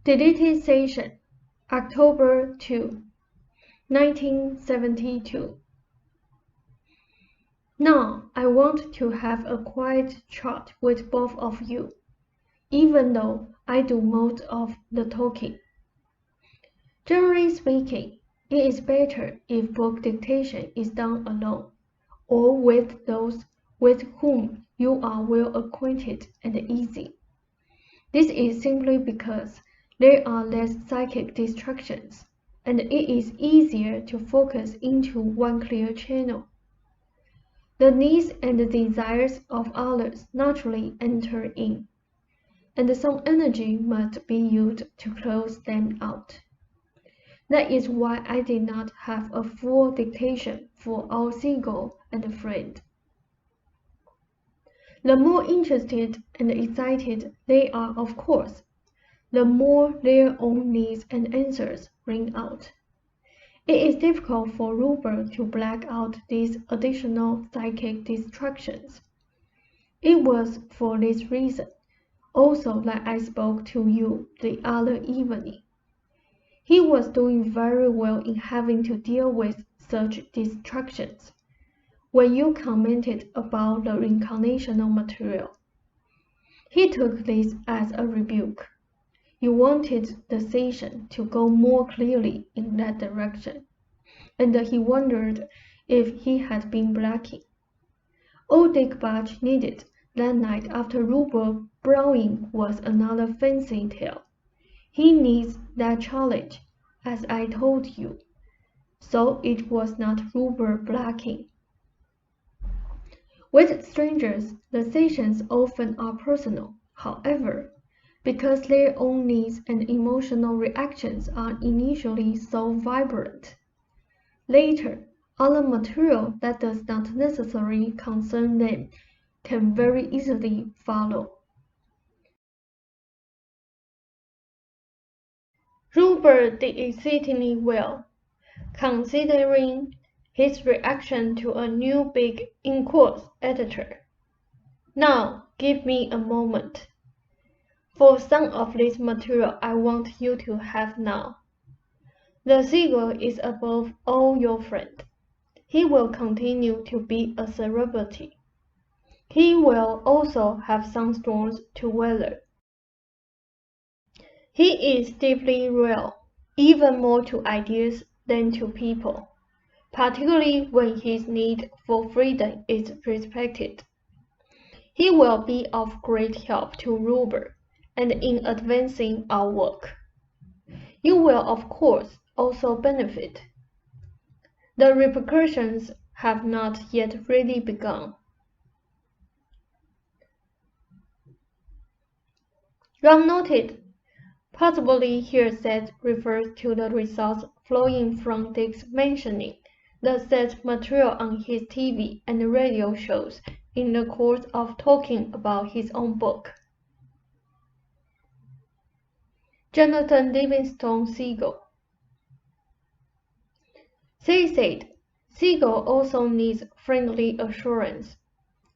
Deleted session, October 2, 1972. Now, I want to have a quiet chat with both of you, even though I do most of the talking. Generally speaking, it is better if book dictation is done alone, or with those with whom you are well acquainted and easy. This is simply because there are less psychic distractions, and it is easier to focus into one clear channel. The needs and desires of others naturally enter in, and some energy must be used to close them out. That is why I did not have a full dictation for our seagull and friend. The more interested and excited they are, of course, the more their own needs and answers ring out. It is difficult for Rupert to black out these additional psychic distractions. It was for this reason also that I spoke to you the other evening. He was doing very well in having to deal with such distractions. When you commented about the reincarnational material, he took this as a rebuke. You wanted the session to go more clearly in that direction, and he wondered if he had been blacking. All Dick Batch needed that night after Rupert Browning was another fancy tale. He needs that challenge, as I told you. So it was not Rupert blacking. With strangers, the sessions often are personal, however, because their own needs and emotional reactions are initially so vibrant. Later, other material that does not necessarily concern them can very easily follow. Rupert did exceedingly well, considering his reaction to a new big in-course editor. Now, give me a moment. For some of this material I want you to have now. The seagull is above all your friend. He will continue to be a celebrity. He will also have some storms to weather. He is deeply real, even more to ideas than to people, particularly when his need for freedom is respected. He will be of great help to Rupert and in advancing our work. You will, of course, also benefit. The repercussions have not yet really begun. Ron noted, possibly here Seth refers to the results flowing from Dick's mentioning the Seth material on his TV and radio shows in the course of talking about his own book. Jonathan Livingstone Seagull. They said, Seagull also needs friendly assurance,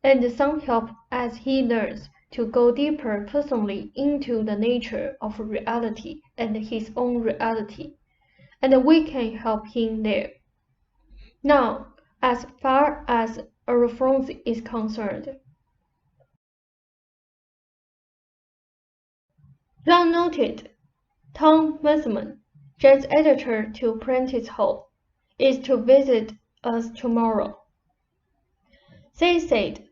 and some help as he learns to go deeper personally into the nature of reality and his own reality, and we can help him there. Now, as far as Alphonse is concerned, Ron noted, Tom Messman, Jazz editor to Prentice Hall, is to visit us tomorrow. They said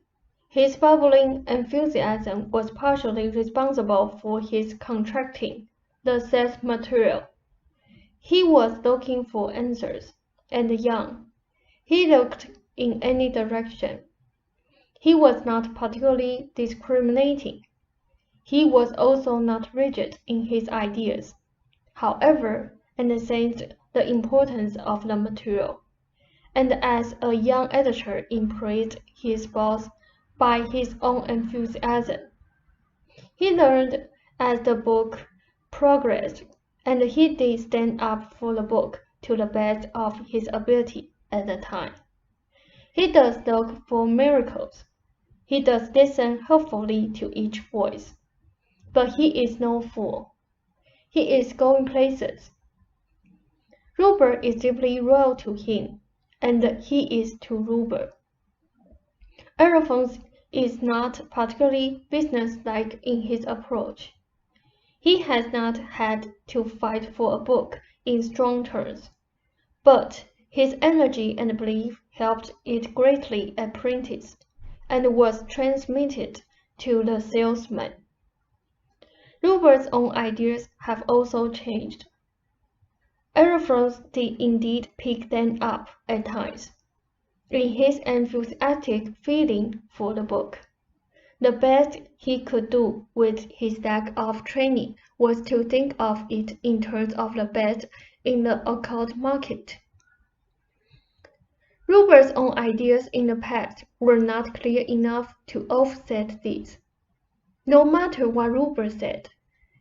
his bubbling enthusiasm was partially responsible for his contracting the Seth material. He was looking for answers, and young. He looked in any direction. He was not particularly discriminating. He was also not rigid in his ideas, however, and sensed the importance of the material, and as a young editor impressed his boss by his own enthusiasm. He learned as the book progressed, and he did stand up for the book to the best of his ability at the time. He does look for miracles. He does listen helpfully to each voice. But he is no fool. He is going places. Robert is deeply loyal to him, and he is to Robert. Alphonse is not particularly businesslike in his approach. He has not had to fight for a book in strong terms, but his energy and belief helped it greatly at practice, and was transmitted to the salesman. Robert's own ideas have also changed. Alphonse did indeed pick them up at times, in his enthusiastic feeling for the book. The best he could do with his lack of training was to think of it in terms of the best in the occult market. Robert's own ideas in the past were not clear enough to offset this. No matter what Robert said,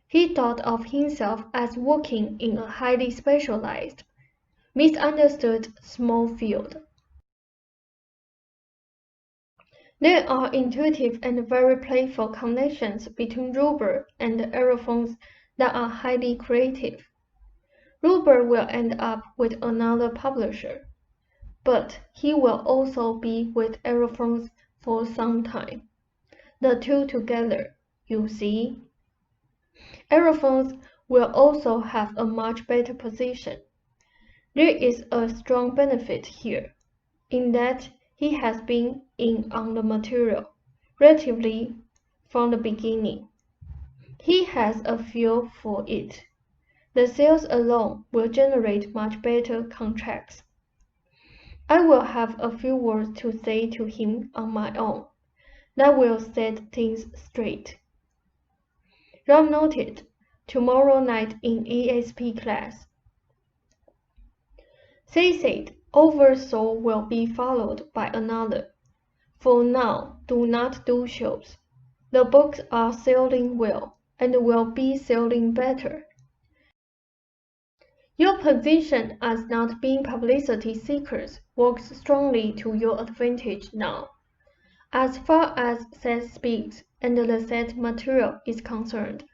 he thought of himself as working in a highly specialized, misunderstood small field. There are intuitive and very playful connections between Robert and Alphonse that are highly creative. Robert will end up with another publisher, but he will also be with Alphonse for some time. The two together, you see. Alphonse will also have a much better position. There is a strong benefit here, in that he has been in on the material, relatively from the beginning. He has a feel for it. The sales alone will generate much better contracts. I will have a few words to say to him on my own. That will set things straight. Rob noted, tomorrow night in ESP class. They said, Oversoul will be followed by another. For now, do not do shows. The books are selling well, and will be selling better. Your position as not being publicity seekers works strongly to your advantage now. As far as Seth speaks and the Seth material is concerned,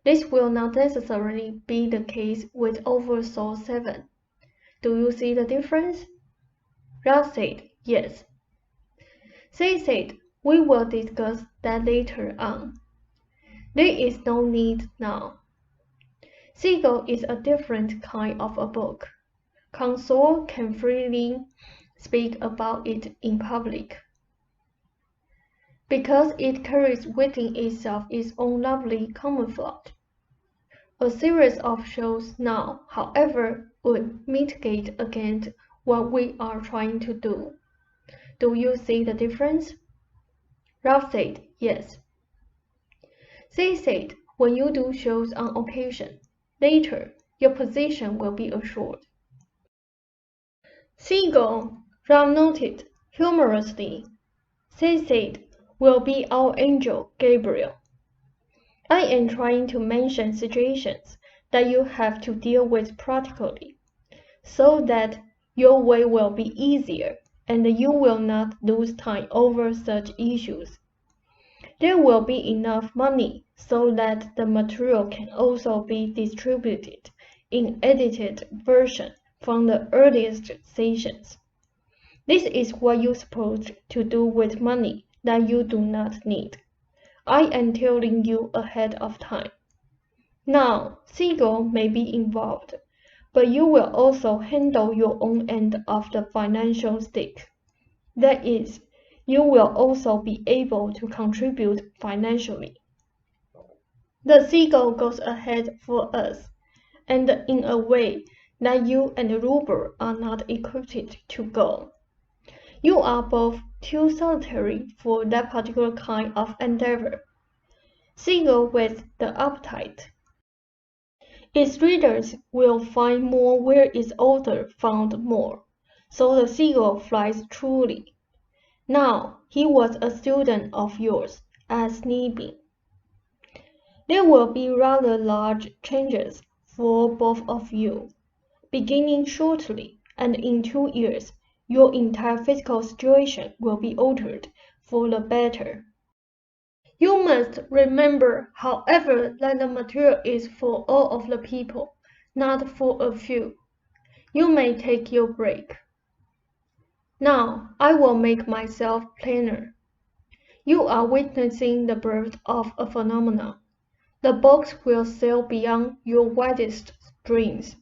this will not necessarily be the case with Oversoul 7. Do you see the difference? Ralph said, yes. They said, we will discuss that later on. There is no need now. Siegel is a different kind of a book. Console can freely speak about it in public, because it carries within itself its own lovely camouflage. A series of shows now, however, would mitigate against what we are trying to do. Do you see the difference? Ralph said, yes. They said, when you do shows on occasion, later, your position will be assured. Siegel, Ralph noted humorously, they said, will be our angel Gabriel. I am trying to mention situations that you have to deal with practically, so that your way will be easier and you will not lose time over such issues. There will be enough money so that the material can also be distributed in edited version from the earliest sessions. This is what you're supposed to do with money that you do not need. I am telling you ahead of time. Now, Siegel may be involved, but you will also handle your own end of the financial stick. That is, you will also be able to contribute financially. The Siegel goes ahead for us, and in a way that you and Robert are not equipped to go. You are both too solitary for that particular kind of endeavor. Siegel with the appetite. Its readers will find more where its author found more, so the Siegel flies truly. Now, he was a student of yours, as need be. There will be rather large changes for both of you, beginning shortly, and in 2 years, your entire physical situation will be altered for the better. You must remember, however, that the material is for all of the people, not for a few. You may take your break. Now, I will make myself plainer. You are witnessing the birth of a phenomenon. The box will sail beyond your wildest dreams.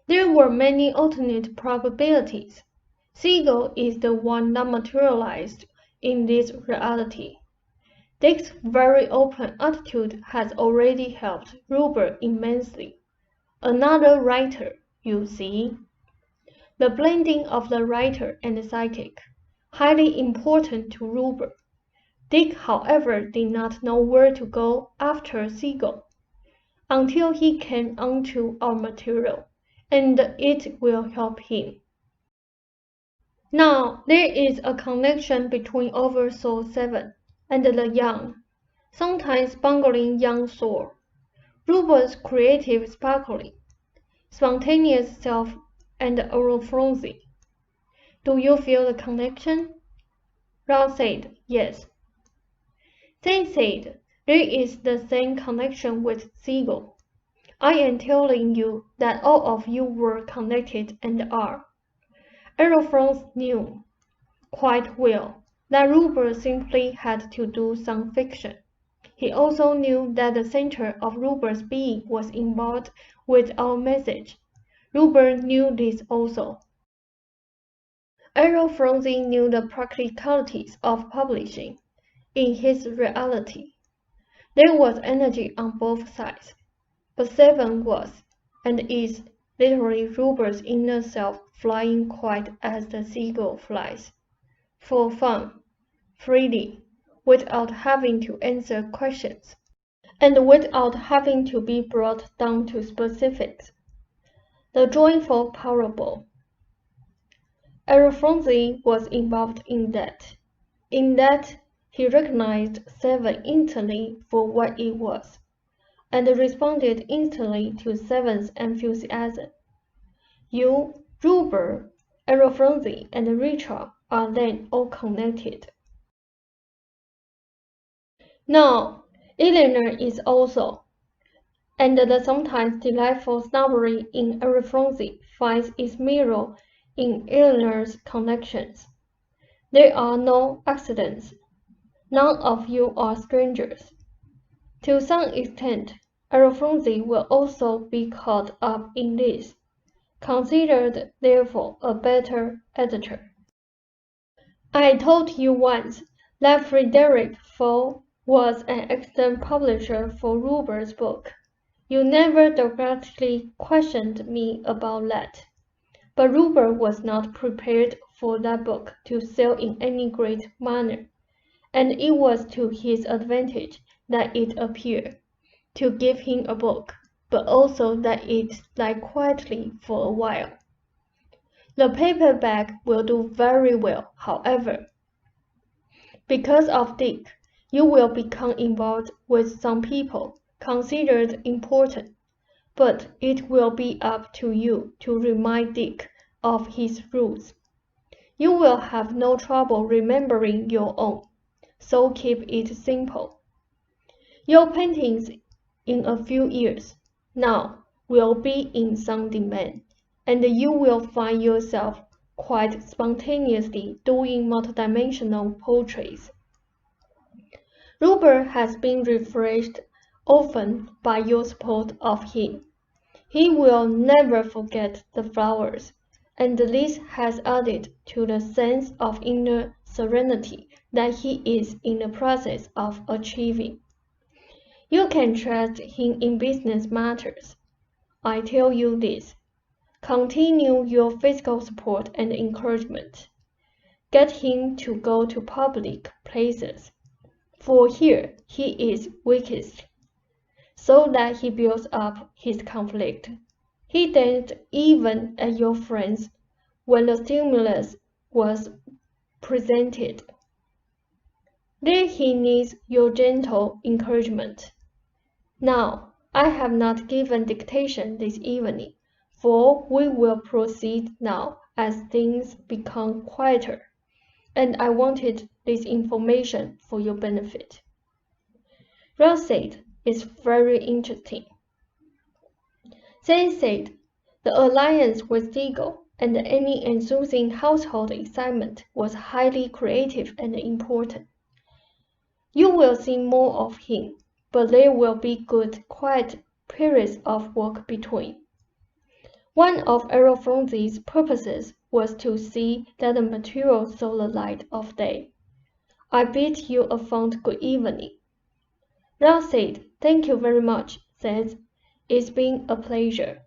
There were many alternate probabilities. Siegel is the one that materialized in this reality. Dick's very open attitude has already helped Ruber immensely. Another writer, you see. The blending of the writer and the psychic, highly important to Ruber. Dick, however, did not know where to go after Siegel, until he came onto our material, and it will help him. Now, there is a connection between Oversoul 7 and the young, sometimes bungling young soul. Ruber's creative sparkling, spontaneous self, and Eurofrenzy. Do you feel the connection? Ralph said, yes. They said, there is the same connection with Siegel. I am telling you that all of you were connected and are. Eurofrenzy knew quite well that Ruber simply had to do some fiction. He also knew that the center of Ruber's being was involved with our message. Ruber knew this also. Eurofrenzy knew the practicalities of publishing. In his reality, there was energy on both sides, but Seven was, and is, literally Ruber's inner self flying quite as the seagull flies, for fun, freely, without having to answer questions, and without having to be brought down to specifics. The joyful parable. Eurofrenzy was involved in that. He recognized Seven instantly for what it was, and responded instantly to Seven's enthusiasm. You, Ruber, Eurofrenzy, and Richard are then all connected. Now, Eleanor is also, and the sometimes delightful snobbery in Eurofrenzy finds its mirror in Eleanor's connections. There are no accidents. None of you are strangers. To some extent, Eurofrenzy will also be caught up in this, considered therefore a better editor. I told you once that Frederick Foe was an excellent publisher for Ruber's book. You never directly questioned me about that. But Ruber was not prepared for that book to sell in any great manner, and it was to his advantage that it appeared, to give him a book, but also that it lie quietly for a while. The paperback will do very well, however. Because of Dick, you will become involved with some people considered important, but it will be up to you to remind Dick of his roots. You will have no trouble remembering your own, so keep it simple. Your paintings in a few years now will be in some demand, and you will find yourself quite spontaneously doing multidimensional portraits. Ruber has been refreshed often by your support of him. He will never forget the flowers, and this has added to the sense of inner serenity that he is in the process of achieving. You can trust him in business matters. I tell you this. Continue your physical support and encouragement. Get him to go to public places, for here he is weakest, so that he builds up his conflict. He danced even at your friends when the stimulus was presented. There he needs your gentle encouragement. Now, I have not given dictation this evening, for we will proceed now as things become quieter, and I wanted this information for your benefit. Ralph said, "It's very interesting." Seth said, "The alliance with Deagle and any ensuing household excitement was highly creative and important. You will see more of him, but there will be good, quiet periods of work between. One of Aerophonzi's purposes was to see that the material saw the light of day. I bid you a fond good evening." Ralph said, "Thank you very much, Seth. It's been a pleasure."